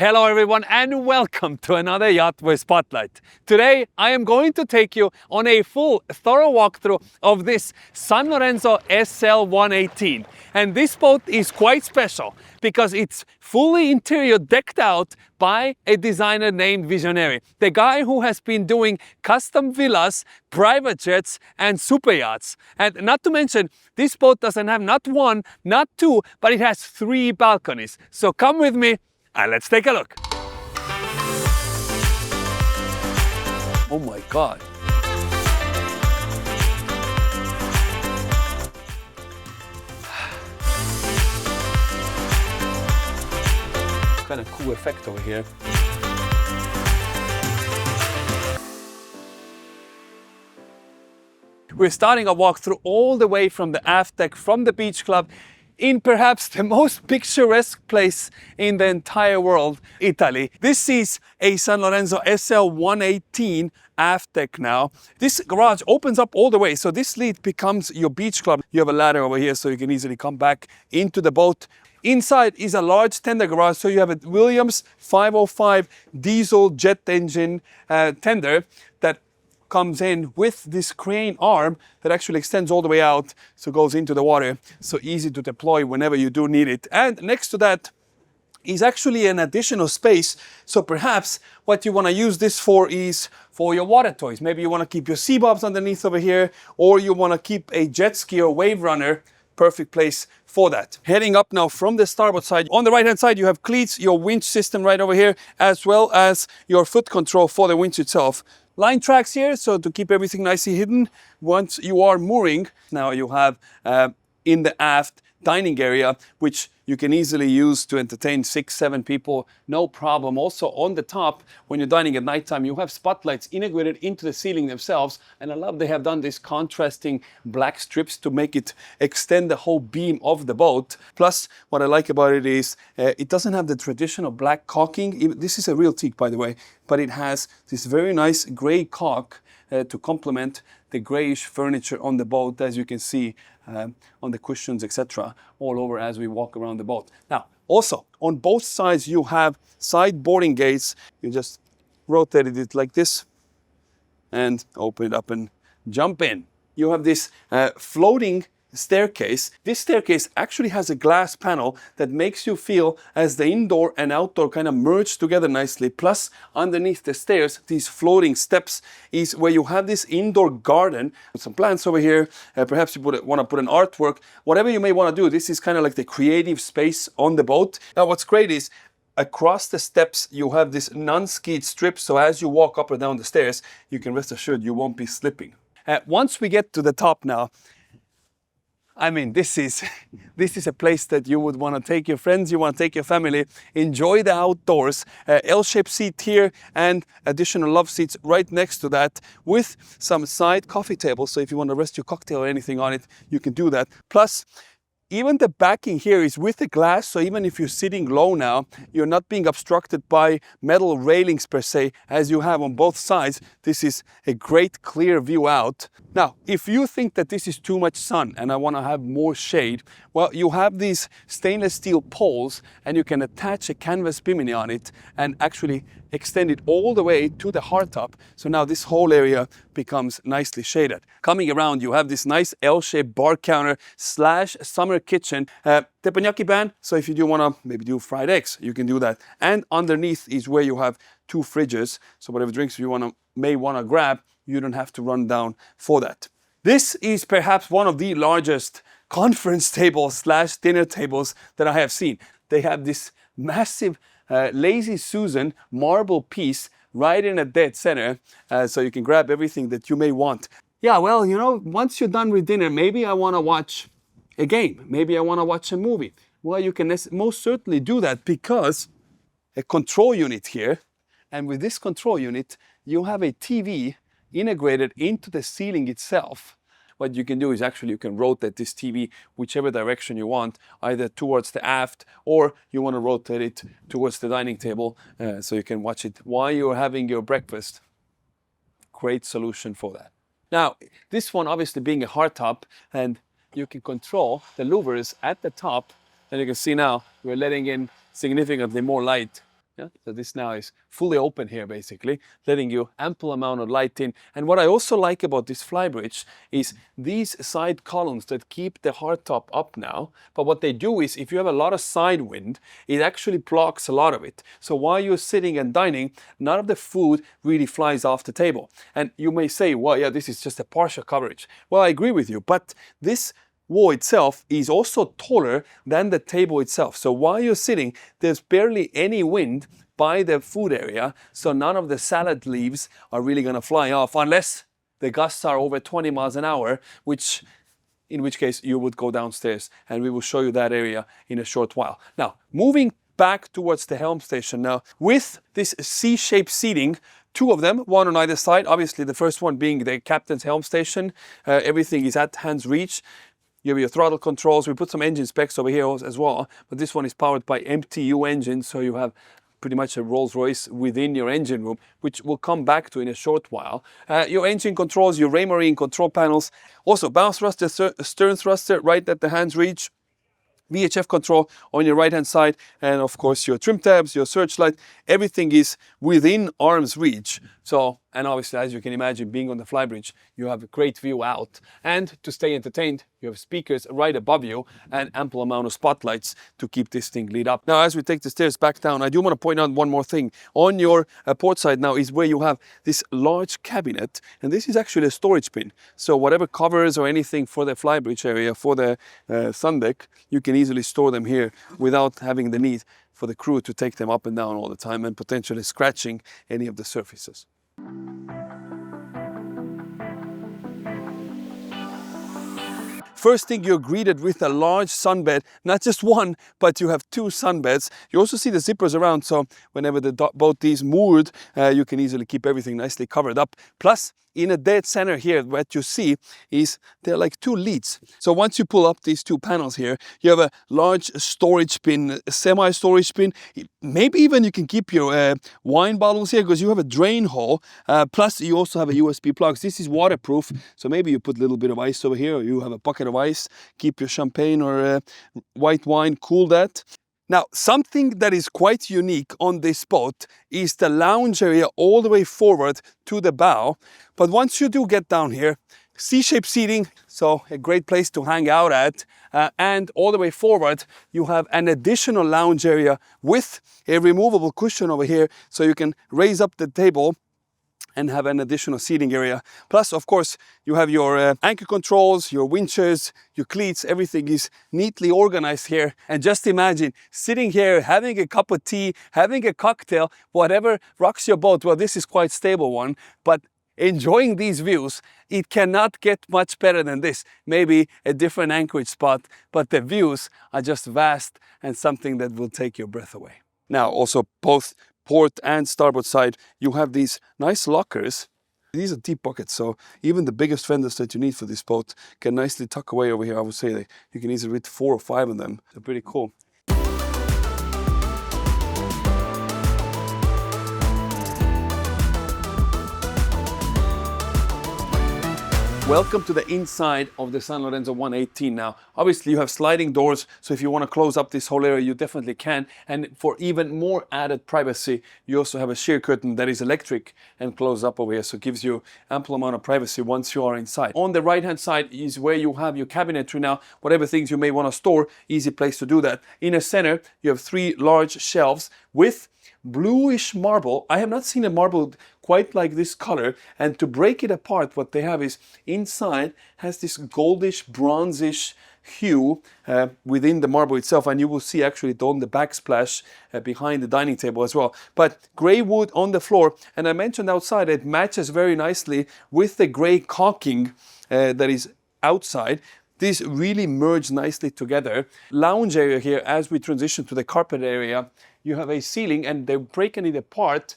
Hello everyone and welcome to another Yacht with Spotlight. Today I am going to take you on a full thorough walkthrough of this Sanlorenzo SL118. And this boat is quite special because it's fully interior decked out by a designer named Visionnaire. The guy who has been doing custom villas, private jets and super yachts. And not to mention, this boat doesn't have not one, not two, but it has 3 balconies. So come with me and let's take a look. Oh my God. Kind of cool effect over here. We're starting a walkthrough all the way from the aft deck, from the beach club, in perhaps the most picturesque place in the entire world, Italy. This is a Sanlorenzo SL118 aft deck now. This garage opens up all the way, so this lead becomes your beach club. You have a ladder over here so you can easily come back into the boat. Inside is a large tender garage, so you have a Williams 505 diesel jet engine tender that comes in with this crane arm that actually extends all the way out, so goes into the water, so easy to deploy whenever you do need it. And next to that is actually an additional space, so perhaps what you want to use this for is for your water toys. Maybe you want to keep your sea bobs underneath over here, or you want to keep a jet ski or wave runner. Perfect place for that. Heading up now from the starboard side, on the right hand side you have cleats, your winch system right over here, as well as your foot control for the winch itself. Line tracks here, so to keep everything nicely hidden once you are mooring. Now you have in the aft dining area, which you can easily use to entertain 6-7 people, no problem. Also on the top, when you're dining at nighttime, you have spotlights integrated into the ceiling themselves. And I love they have done these contrasting black strips to make it extend the whole beam of the boat. Plus, what I like about it is it doesn't have the traditional black caulking. This is a real teak, by the way, but it has this very nice gray caulk to complement the grayish furniture on the boat, as you can see on the cushions, etc., all over as we walk around the boat. Now, also on both sides you have side boarding gates. You just rotated it like this and open it up and jump in. You have this floating staircase. This staircase actually has a glass panel that makes you feel as the indoor and outdoor kind of merge together nicely. Plus, underneath the stairs, these floating steps is where you have this indoor garden with some plants over here. Perhaps you want to put an artwork, whatever you may want to do. This is kind of like the creative space on the boat. Now, what's great is across the steps, you have this non-skid strip. So as you walk up or down the stairs, you can rest assured you won't be slipping. Once we get to the top now, I mean, this is a place that you would want to take your friends, you want to take your family, enjoy the outdoors. L-shaped seat here and additional love seats right next to that with some side coffee tables. So if you want to rest your cocktail or anything on it, you can do that. Plus, even the backing here is with the glass, so even if you're sitting low now, you're not being obstructed by metal railings per se, as you have on both sides. This is a great clear view out. Now, if you think that this is too much sun and I want to have more shade, well, you have these stainless steel poles and you can attach a canvas bimini on it and actually extend it all the way to the hardtop. So now this whole area becomes nicely shaded. Coming around, you have this nice L-shaped bar counter / summer kitchen. Teppanyaki ban, so if you do want to maybe do fried eggs, you can do that. And underneath is where you have 2 fridges. So whatever drinks you may want to grab, you don't have to run down for that. This is perhaps one of the largest conference tables / dinner tables that I have seen. They have this massive Lazy Susan marble piece right in a dead center, so you can grab everything that you may want. Yeah, well, you know, once you're done with dinner, maybe I want to watch a game. Maybe I want to watch a movie. Well, you can most certainly do that because a control unit here, and with this control unit, you have a TV integrated into the ceiling itself. What you can do is actually you can rotate this TV whichever direction you want, either towards the aft or you want to rotate it towards the dining table so you can watch it while you're having your breakfast. Great solution for that. Now, this one obviously being a hardtop, and you can control the louvers at the top. And you can see now we're letting in significantly more light Yeah, so this now is fully open here, basically, letting you ample amount of light in. And what I also like about this flybridge is these side columns that keep the hardtop up now. But what they do is, if you have a lot of side wind, it actually blocks a lot of it. So while you're sitting and dining, none of the food really flies off the table. And you may say, well, yeah, this is just a partial coverage. Well, I agree with you, but this wall itself is also taller than the table itself. So while you're sitting, there's barely any wind by the food area, so none of the salad leaves are really going to fly off unless the gusts are over 20 miles an hour, in which case you would go downstairs, and we will show you that area in a short while. Now, moving back towards the helm station now, with this C-shaped seating, two of them, one on either side, obviously the first one being the captain's helm station. Everything is at hand's reach. You have your throttle controls. We put some engine specs over here as well, but this one is powered by MTU engines, so you have pretty much a Rolls-Royce within your engine room, which we'll come back to in a short while. Your engine controls, your Raymarine control panels, also bow thruster, stern thruster right at the hand's reach, VHF control on your right hand side, and of course your trim tabs, your searchlight, everything is within arm's reach. So, and obviously, as you can imagine, being on the flybridge, you have a great view out. And to stay entertained, you have speakers right above you and ample amount of spotlights to keep this thing lit up. Now, as we take the stairs back down, I do want to point out one more thing. On your port side now is where you have this large cabinet, and this is actually a storage bin. So whatever covers or anything for the flybridge area, for the sun deck, you can easily store them here without having the need for the crew to take them up and down all the time and potentially scratching any of the surfaces. First thing, you're greeted with a large sunbed, not just one, but you have two sunbeds. You also see the zippers around, so whenever the boat is moored, you can easily keep everything nicely covered up. Plus, in a dead center here, what you see is they're like two leads. So once you pull up these two panels here, you have a large storage bin, a semi-storage bin. Maybe even you can keep your wine bottles here because you have a drain hole. Plus, you also have a USB plug. This is waterproof, so maybe you put a little bit of ice over here, or you have a bucket of ice, keep your champagne or white wine, cool that. Now, something that is quite unique on this boat is the lounge area all the way forward to the bow. But once you do get down here, C-shaped seating, so a great place to hang out at. And all the way forward, you have an additional lounge area with a removable cushion over here, so you can raise up the table and have an additional seating area. Plus, of course, you have your anchor controls, your winches, your cleats, everything is neatly organized here. And just imagine sitting here, having a cup of tea, having a cocktail, whatever rocks your boat. Well, this is quite stable one, but enjoying these views, it cannot get much better than this. Maybe a different anchorage spot, but the views are just vast and something that will take your breath away. Now, also both port and starboard side, you have these nice lockers. These are deep pockets, so even the biggest fenders that you need for this boat can nicely tuck away over here. I would say that you can easily fit 4 or 5 of them. They're pretty cool. Welcome to the inside of the Sanlorenzo 118 now. Obviously you have sliding doors, so if you want to close up this whole area, you definitely can. And for even more added privacy, you also have a sheer curtain that is electric and closes up over here, so it gives you ample amount of privacy once you are inside. On the right hand side is where you have your cabinetry now, whatever things you may want to store, easy place to do that. In the center, you have 3 large shelves with bluish marble. I have not seen a marble quite like this color, and to break it apart, what they have is inside has this goldish, bronzish hue within the marble itself, and you will see actually on the backsplash behind the dining table as well. But gray wood on the floor, and I mentioned outside it matches very nicely with the gray caulking that is outside. These really merge nicely together. Lounge area here, as we transition to the carpet area, you have a ceiling, and they've broken it apart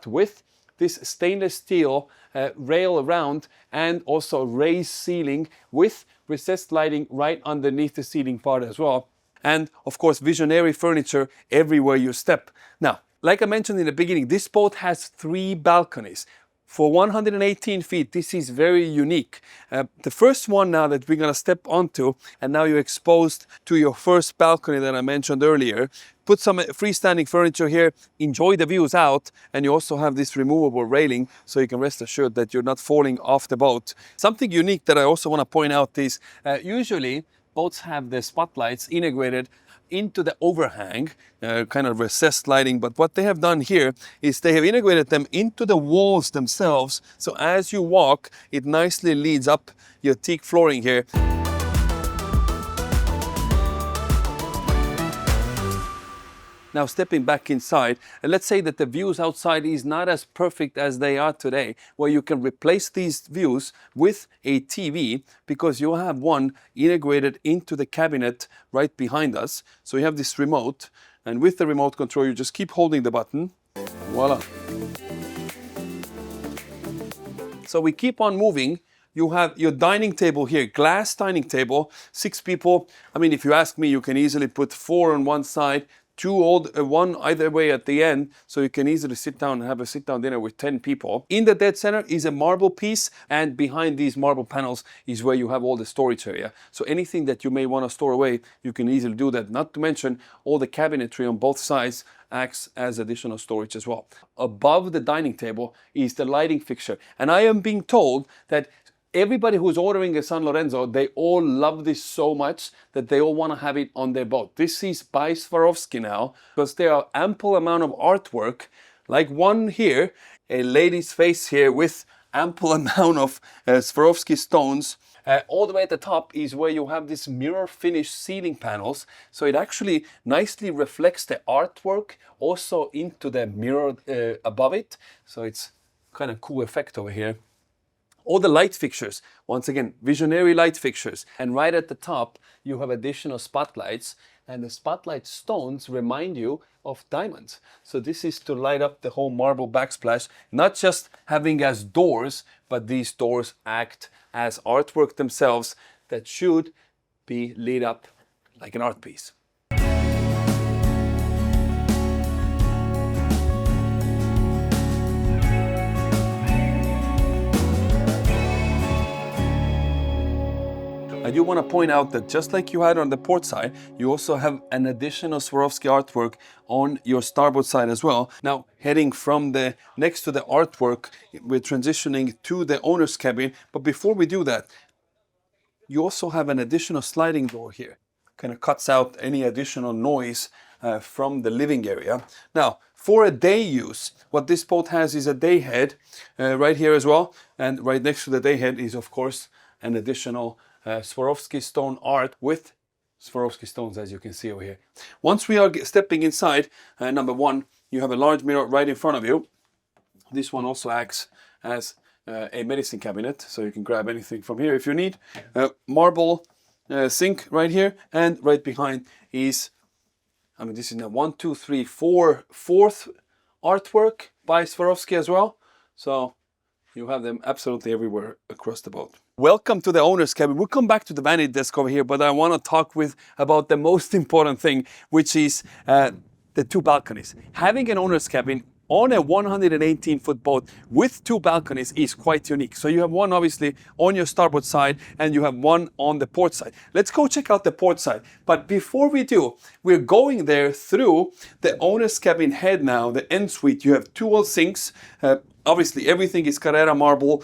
with this stainless steel rail around, and also raised ceiling with recessed lighting right underneath the ceiling part as well. And of course, Visionnaire furniture everywhere you step. Now, like I mentioned in the beginning, this boat has 3 balconies. For 118 feet, this is very unique. The first one now that we're going to step onto, and now you're exposed to your first balcony that I mentioned earlier. Put some freestanding furniture here, enjoy the views out, and you also have this removable railing so you can rest assured that you're not falling off the boat. Something unique that I also want to point out is usually boats have the spotlights integrated into the overhang, kind of recessed lighting, but what they have done here is they have integrated them into the walls themselves, so as you walk it nicely leads up your teak flooring here. Now stepping back inside, and let's say that the views outside is not as perfect as they are today, where you can replace these views with a TV because you have one integrated into the cabinet right behind us. So you have this remote, and with the remote control you just keep holding the button. Voila. So we keep on moving. You have your dining table here, glass dining table, 6 people. I mean, if you ask me, you can easily put 4 on one side, one either way at the end, so you can easily sit down and have a sit-down dinner with 10 people. In the dead center is a marble piece, and behind these marble panels is where you have all the storage area. So anything that you may want to store away, you can easily do that. Not to mention all the cabinetry on both sides acts as additional storage as well. Above the dining table is the lighting fixture, and I am being told that everybody who's ordering a Sanlorenzo, they all love this so much that they all want to have it on their boat. This is by Swarovski now, because there are ample amount of artwork, like one here, a lady's face here with ample amount of Swarovski stones. All the way at the top is where you have this mirror finished ceiling panels, so it actually nicely reflects the artwork also into the mirror above it. So it's kind of cool effect over here. All the light fixtures, once again, Visionnaire light fixtures. And right at the top, you have additional spotlights. And the spotlight stones remind you of diamonds. So this is to light up the whole marble backsplash, not just having as doors, but these doors act as artwork themselves that should be lit up like an art piece. I do want to point out that just like you had on the port side, you also have an additional Swarovski artwork on your starboard side as well. Now, heading from the next to the artwork, we're transitioning to the owner's cabin. But before we do that, you also have an additional sliding door here. Kind of cuts out any additional noise from the living area. Now, for a day use, what this boat has is a day head right here as well. And right next to the day head is, of course, an additional Swarovski stone art with Swarovski stones, as you can see over here. Once we are stepping inside, number one, you have a large mirror right in front of you. This one also acts as a medicine cabinet, so you can grab anything from here if you need. Marble sink right here, and right behind is, I mean, this is now 1, 2, 3, 4, fourth artwork by Swarovski as well. So you have them absolutely everywhere across the boat. Welcome to the owner's cabin. We'll come back to the vanity desk over here, but I want to talk about the most important thing, which is the 2 balconies. Having an owner's cabin on a 118-foot boat with 2 balconies is quite unique. So you have one obviously on your starboard side, and you have one on the port side. Let's go check out the port side. But before we do, we're going there through the owner's cabin head now, the end suite. You have 2 old sinks. Obviously, everything is Carrara marble,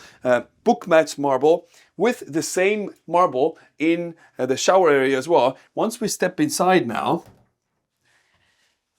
book match marble, with the same marble in the shower area as well. Once we step inside now,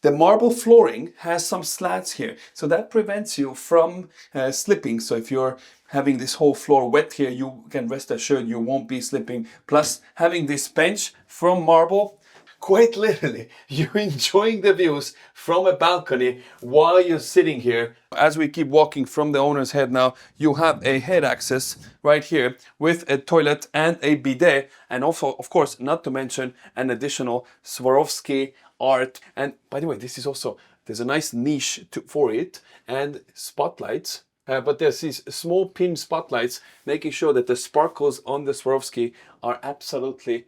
the marble flooring has some slats here, so that prevents you from slipping. So if you're having this whole floor wet here, you can rest assured you won't be slipping. Plus, having this bench from marble, quite literally, you're enjoying the views from a balcony while you're sitting here. As we keep walking from the owner's head now, you have a head access right here with a toilet and a bidet, and also, of course, not to mention an additional Swarovski art. And by the way, this is also, there's a nice niche for it, and spotlights. But there's these small pin spotlights, making sure that the sparkles on the Swarovski are absolutely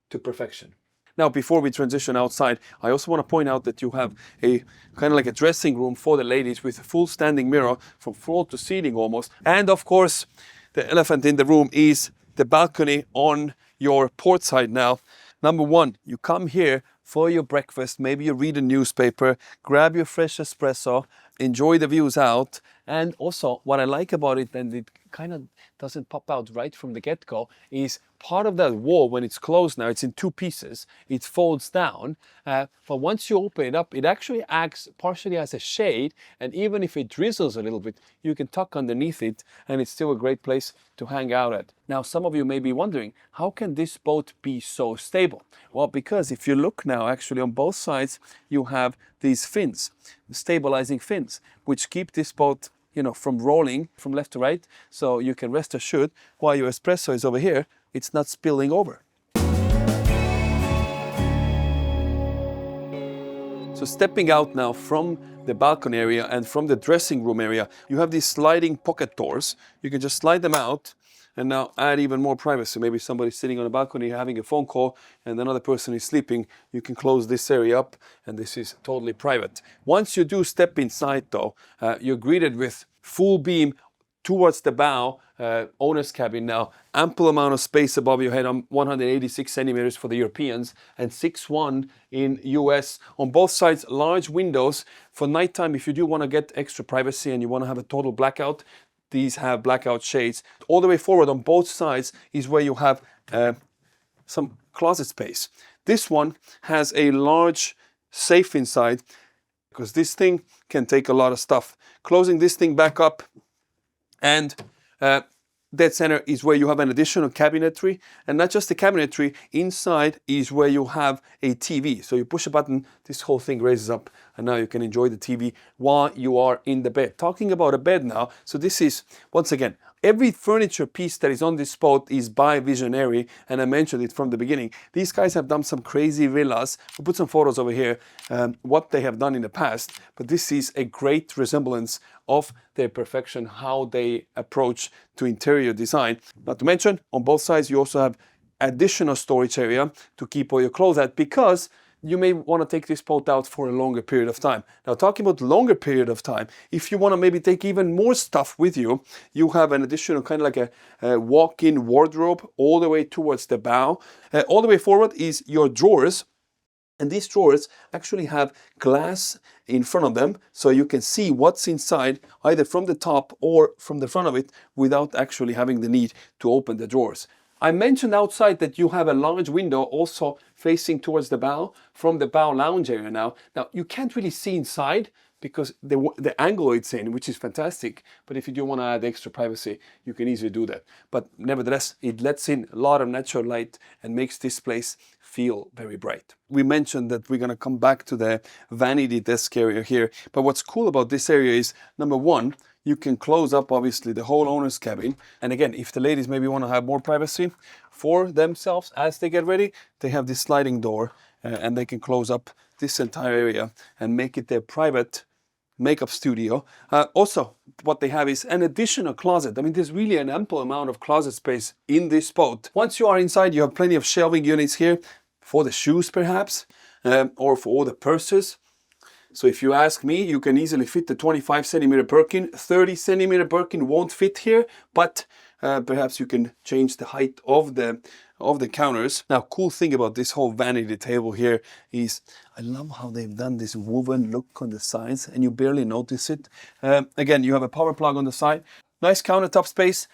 to perfection. Now, before we transition outside, I also want to point out that you have a kind of like a dressing room for the ladies with a full standing mirror from floor to ceiling almost. And of course, the elephant in the room is the balcony on your port side now. Number one, you come here for your breakfast, maybe you read a newspaper, grab your fresh espresso, enjoy the views out. And also what I like about it, and it kind of doesn't pop out right from the get-go, is part of that wall, when it's closed now, it's in two pieces, it folds down, but once you open it up, it actually acts partially as a shade, and even if it drizzles a little bit, you can tuck underneath it, and it's still a great place to hang out at. Now, some of you may be wondering, how can this boat be so stable? Well, because if you look now, actually on both sides, you have these fins, stabilizing fins, which keep this boat, you know, from rolling from left to right. So you can rest assured while your espresso is over here, it's not spilling over. So stepping out now from the balcony area and from the dressing room area, you have these sliding pocket doors. You can just slide them out and now add even more privacy. Maybe somebody's sitting on a balcony having a phone call and another person is sleeping. You can close this area up and this is totally private. Once you do step inside though, you're greeted with full beam towards the bow, owner's cabin now, ample amount of space above your head, 186 centimeters for the Europeans and 6'1" in US. On both sides, large windows for nighttime. If you do want to get extra privacy and you want to have a total blackout, these have blackout shades. All the way forward on both sides is where you have some closet space. This one has a large safe inside because this thing can take a lot of stuff. Closing this thing back up and dead center is where you have an additional cabinetry, and not just the cabinetry, inside is where you have a TV. So you push a button, this whole thing raises up, and now you can enjoy the TV while you are in the bed. Talking about a bed now, so this is, once again, every furniture piece that is on this boat is by Visionnaire, and I mentioned it from the beginning. These guys have done some crazy villas. We'll put some photos over here, what they have done in the past, but this is a great resemblance of their perfection, how they approach to interior design. Not to mention, on both sides, you also have additional storage area to keep all your clothes at, because you may want to take this boat out for a longer period of time. Now, talking about longer period of time, if you want to maybe take even more stuff with you, you have an additional kind of like a walk-in wardrobe all the way towards the bow. All the way forward is your drawers. And these drawers actually have glass in front of them, so you can see what's inside either from the top or from the front of it without actually having the need to open the drawers. I mentioned outside that you have a large window also facing towards the bow from the bow lounge area now. Now, you can't really see inside because the angle it's in, which is fantastic. But if you do want to add extra privacy, you can easily do that. But nevertheless, it lets in a lot of natural light and makes this place feel very bright. We mentioned that we're going to come back to the vanity desk area here. But what's cool about this area is, number one, you can close up, obviously, the whole owner's cabin. And again, if the ladies maybe want to have more privacy for themselves as they get ready, they have this sliding door and they can close up this entire area and make it their private makeup studio. Also, what they have is an additional closet. I mean, there's really an ample amount of closet space in this boat. Once you are inside, you have plenty of shelving units here for the shoes, perhaps, or for all the purses. So if you ask me, you can easily fit the 25 centimeter Birkin. 30 centimeter Birkin won't fit here, but perhaps you can change the height of the counters. Now, cool thing about this whole vanity table here is I love how they've done this woven look on the sides, and you barely notice it. Again, you have a power plug on the side. Nice countertop space.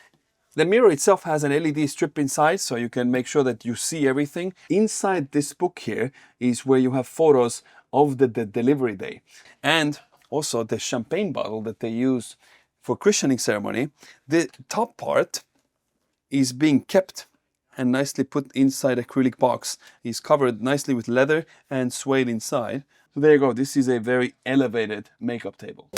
The mirror itself has an LED strip inside, so you can make sure that you see everything. Inside this book here is where you have photos of the delivery day, and also the champagne bottle that they use for christening ceremony. The top part is being kept and nicely put inside acrylic box. It's covered nicely with leather and suede inside. So there you go. This is a very elevated makeup table.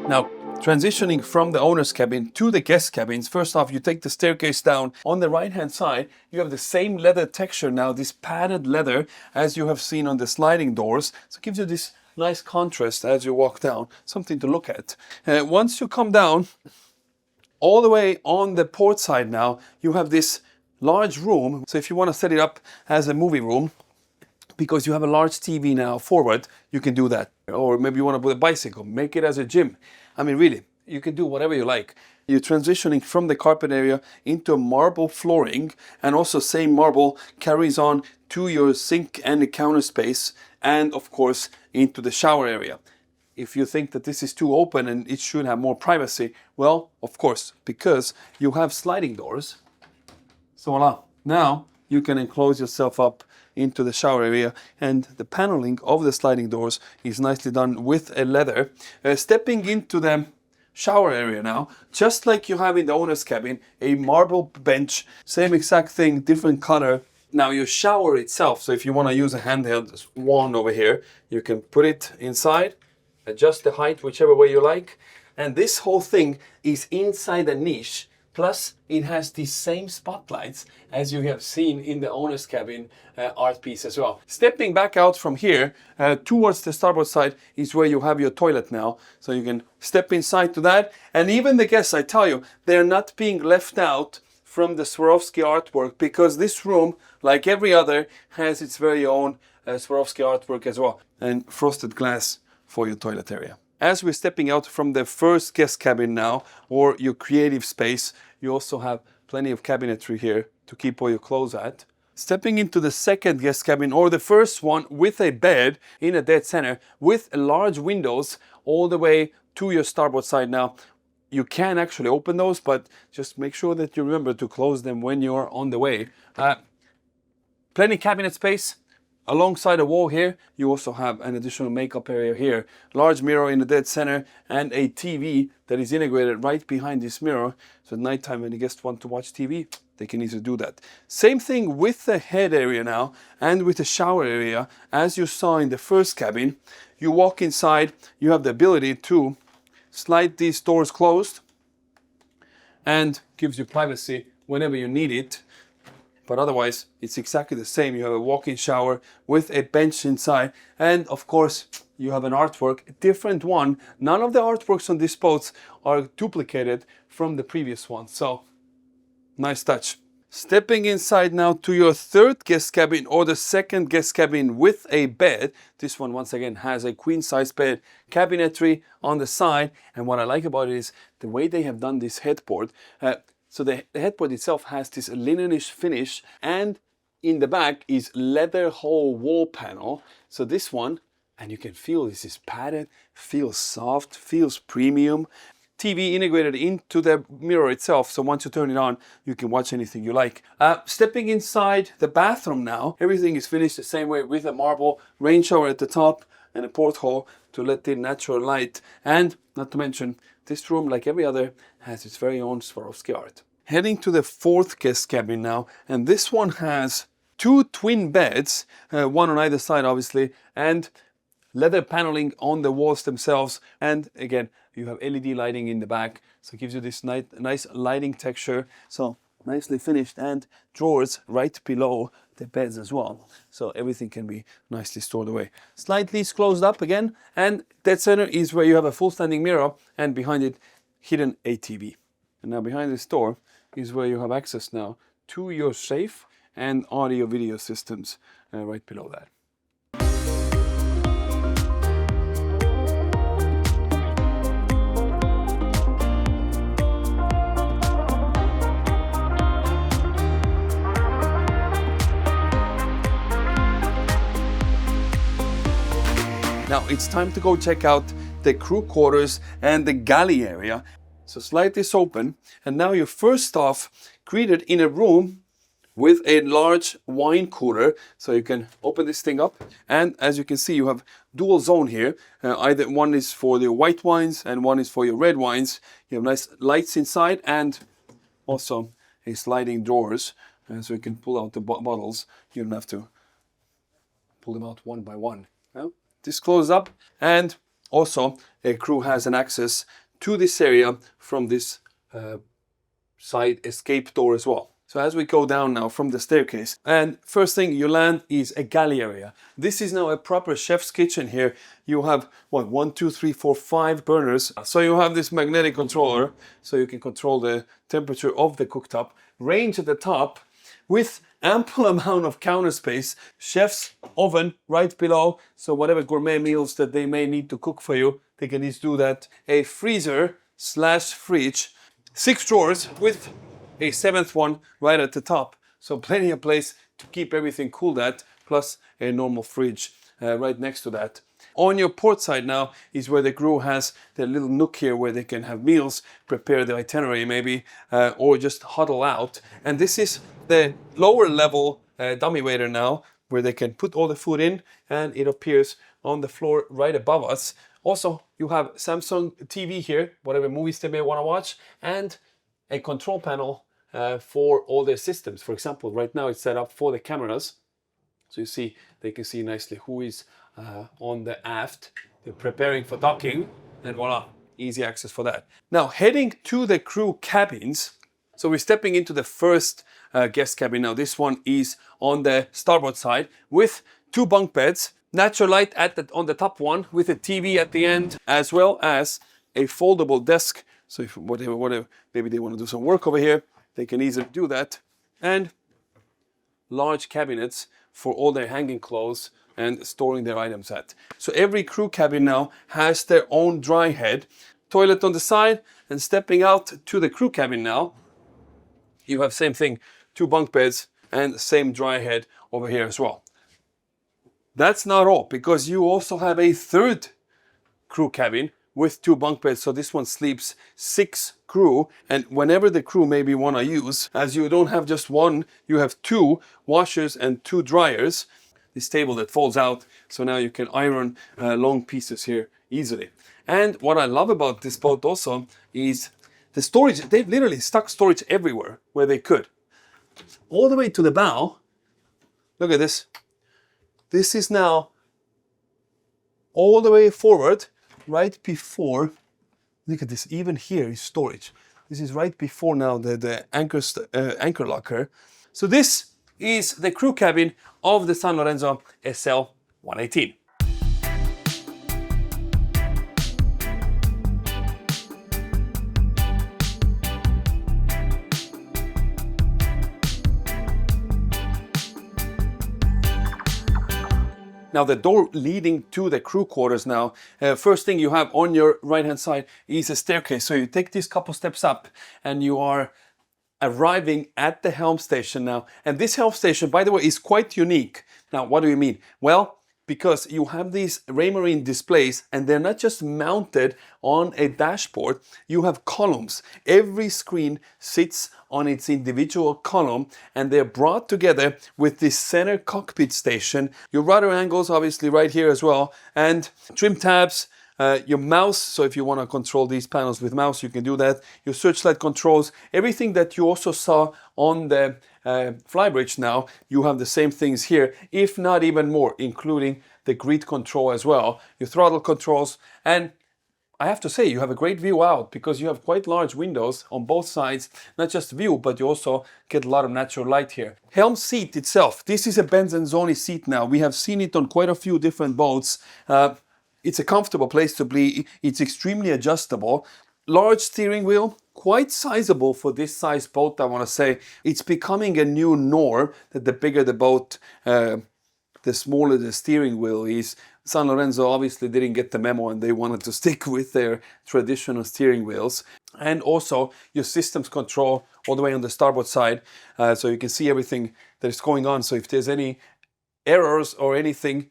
Now, transitioning from the owner's cabin to the guest cabins, first off, you take the staircase down. On the right-hand side, you have the same leather texture now, this padded leather, as you have seen on the sliding doors. So it gives you this nice contrast as you walk down, something to look at. Once you come down, all the way on the port side now, you have this large room. So if you want to set it up as a movie room, because you have a large TV now forward, you can do that. Or maybe you want to put a bicycle, make it as a gym. I mean, really, you can do whatever you like. You're transitioning from the carpet area into a marble flooring, and also same marble carries on to your sink and the counter space, and of course into the shower area. If you think that this is too open and it should have more privacy, well, of course, because you have sliding doors. So voila, now you can enclose yourself up into the shower area, and the paneling of the sliding doors is nicely done with a leather. Stepping into the shower area now, just like you have in the owner's cabin, a marble bench, same exact thing, different color. Now your shower itself, so if you want to use a handheld wand over here, you can put it inside, adjust the height whichever way you like, and this whole thing is inside a niche. Plus, it has the same spotlights as you have seen in the owner's cabin art piece as well. Stepping back out from here towards the starboard side is where you have your toilet now. So you can step inside to that. And even the guests, I tell you, they're not being left out from the Swarovski artwork, because this room, like every other, has its very own Swarovski artwork as well. And frosted glass for your toilet area. As we're stepping out from the first guest cabin now, or your creative space, you also have plenty of cabinetry here to keep all your clothes at. Stepping into the second guest cabin, or the first one, with a bed in a dead center, with large windows all the way to your starboard side now. You can actually open those, but just make sure that you remember to close them when you're on the way. Plenty cabinet space. Alongside the wall here, you also have an additional makeup area here. Large mirror in the dead center, and a TV that is integrated right behind this mirror. So at nighttime when the guests want to watch TV, they can easily do that. Same thing with the head area now, and with the shower area. As you saw in the first cabin, you walk inside, you have the ability to slide these doors closed, and gives you privacy whenever you need it. But otherwise, it's exactly the same. You have a walk-in shower with a bench inside. And of course, you have an artwork, a different one. None of the artworks on these boats are duplicated from the previous one. So, nice touch. Stepping inside now to your third guest cabin, or the second guest cabin with a bed. This one, once again, has a queen-size bed, cabinetry on the side. And what I like about it is the way they have done this headboard. So the headboard itself has this linenish finish, and in the back is leather whole wall panel. So this one, and you can feel this is padded, feels soft, feels premium. TV integrated into the mirror itself, so once you turn it on, you can watch anything you like. Stepping inside the bathroom now, everything is finished the same way, with a marble rain shower at the top and a porthole to let in natural light. And not to mention, this room, like every other, has its very own Swarovski art. Heading to the fourth guest cabin now, and this one has two twin beds, one on either side obviously, and leather paneling on the walls themselves. And again, you have LED lighting in the back, so it gives you this nice lighting texture. So nicely finished, and drawers right below the beds as well, so everything can be nicely stored away. Slightly closed up again, and dead center is where you have a full standing mirror, and behind it, hidden a TV. And now behind this door is where you have access now to your safe and audio video systems right below that. Now it's time to go check out the crew quarters and the galley area. So slide this open, and now you're first off greeted in a room with a large wine cooler. So you can open this thing up, and as you can see, you have dual zone here. Either one is for the white wines and one is for your red wines. You have nice lights inside, and also a sliding drawers, so you can pull out the bottles. You don't have to pull them out one by one. This closes up, and also a crew has an access to this area from this side escape door as well. So as we go down now from the staircase, and first thing you land is a galley area. This is now a proper chef's kitchen here. You have, what, 1, 2, 3, 4, 5 burners. So you have this magnetic controller, so you can control the temperature of the cooktop. Range at the top with ample amount of counter space. Chef's oven right below, so whatever gourmet meals that they may need to cook for you, they can just do that. A freezer slash fridge. 6 drawers with a 7th one right at the top, so plenty of place to keep everything cooled at, plus a normal fridge right next to that. On your port side now is where the crew has their little nook here where they can have meals, prepare the itinerary maybe, or just huddle out. And this is the lower level dummy waiter now, where they can put all the food in and it appears on the floor right above us. Also, you have Samsung TV here, whatever movies they may want to watch, and a control panel for all their systems. For example, right now it's set up for the cameras. So you see, they can see nicely who is on the aft. They're preparing for docking, and voila, easy access for that. Now heading to the crew cabins. So we're stepping into the first guest cabin now. This one is on the starboard side with 2 bunk beds, natural light on the top one with a TV at the end, as well as a foldable desk. So if whatever, maybe they want to do some work over here, they can easily do that. And large cabinets for all their hanging clothes and storing their items at. So every crew cabin now has their own dry head. Toilet on the side, and stepping out to the crew cabin now, you have same thing, 2 bunk beds and same dry head over here as well. That's not all, because you also have a 3rd crew cabin with 2 bunk beds. So this one sleeps 6 crew, and whenever the crew maybe want to use, as you don't have just one, you have 2 washers and 2 dryers. This table that folds out, so now you can iron long pieces here easily. And what I love about this boat also is the storage. They've literally stuck storage everywhere where they could. All the way to the bow. Look at this. This is now all the way forward, right before, look at this, even here is storage. This is right before now the anchor locker. So this is the crew cabin of the Sanlorenzo SL118. Now the door leading to the crew quarters now, first thing you have on your right hand side is a staircase. So you take these couple steps up and you are arriving at the helm station now. And this helm station, by the way, is quite unique. Now, what do you mean? Well, because you have these Raymarine displays and they're not just mounted on a dashboard, you have columns. Every screen sits on its individual column and they're brought together with this center cockpit station. Your rudder angles obviously right here as well, and trim tabs, your mouse, so if you want to control these panels with mouse, you can do that. Your searchlight controls, everything that you also saw on the flybridge now, you have the same things here, if not even more, including the grid control as well, your throttle controls, and I have to say, you have a great view out because you have quite large windows on both sides, not just view, but you also get a lot of natural light here. Helm seat itself, this is a Benzenzoni seat now. We have seen it on quite a few different boats. It's a comfortable place to be. It's extremely adjustable. Large steering wheel, quite sizable for this size boat, I want to say. It's becoming a new norm that the bigger the boat, the smaller the steering wheel is. Sanlorenzo obviously didn't get the memo and they wanted to stick with their traditional steering wheels. And also your systems control all the way on the starboard side, so you can see everything that is going on. So if there's any errors or anything,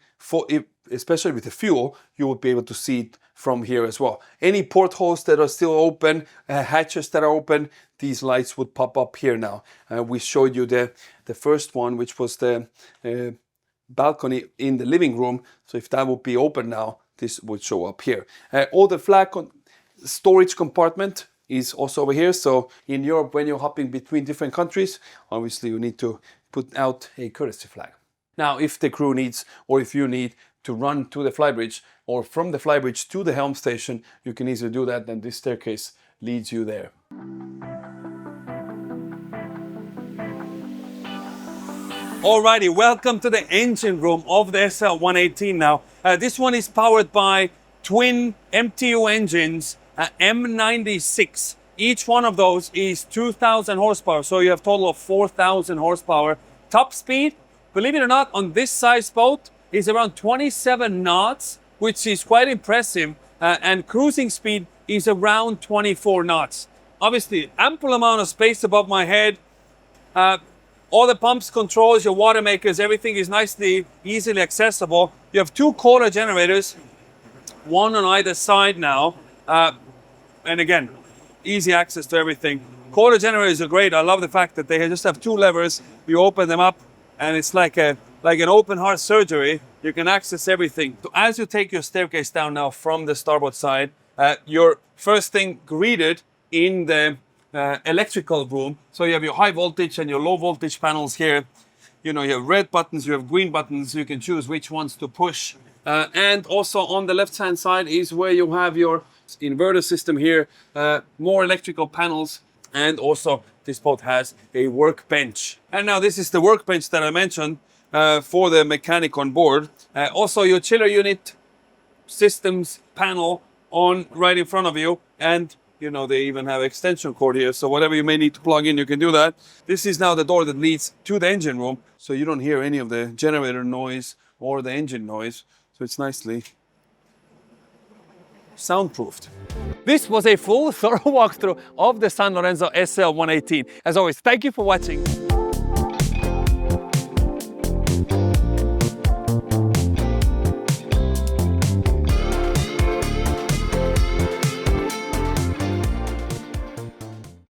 especially with the fuel, you will be able to see it from here as well. Any portholes that are still open, hatches that are open, these lights would pop up here now. We showed you the first one, which was the balcony in the living room. So if that would be open now, this would show up here. All the flag storage compartment is also over here. So in Europe, when you're hopping between different countries, obviously you need to put out a courtesy flag. Now, if the crew needs, or if you need to run to the flybridge, or from the flybridge to the helm station, you can easily do that, and this staircase leads you there. Alrighty, welcome to the engine room of the SL118 now. This one is powered by twin MTU engines, M96. Each one of those is 2,000 horsepower, so you have a total of 4,000 horsepower. Top speed, believe it or not, on this size boat is around 27 knots, which is quite impressive, and cruising speed is around 24 knots. Obviously, ample amount of space above my head. All the pumps, controls, your water makers, everything is nicely, easily accessible. You have 2 Kohler generators, one on either side now. And again, easy access to everything. Kohler generators are great. I love the fact that they just have 2 levers. You open them up and it's like an open heart surgery. You can access everything. So as you take your staircase down now from the starboard side, you're first thing greeted in the electrical room. So you have your high voltage and your low voltage panels here. You know, you have red buttons, you have green buttons. You can choose which ones to push. And also on the left-hand side is where you have your inverter system here, more electrical panels, and also this boat has a workbench. And now this is the workbench that I mentioned for the mechanic on board. Also your chiller unit systems panel on right in front of you, and you know, they even have extension cord here, so whatever you may need to plug in, you can do that. This is now the door that leads to the engine room, so you don't hear any of the generator noise or the engine noise, so it's nicely soundproofed. This was a full, thorough walkthrough of the Sanlorenzo SL118. As always, thank you for watching.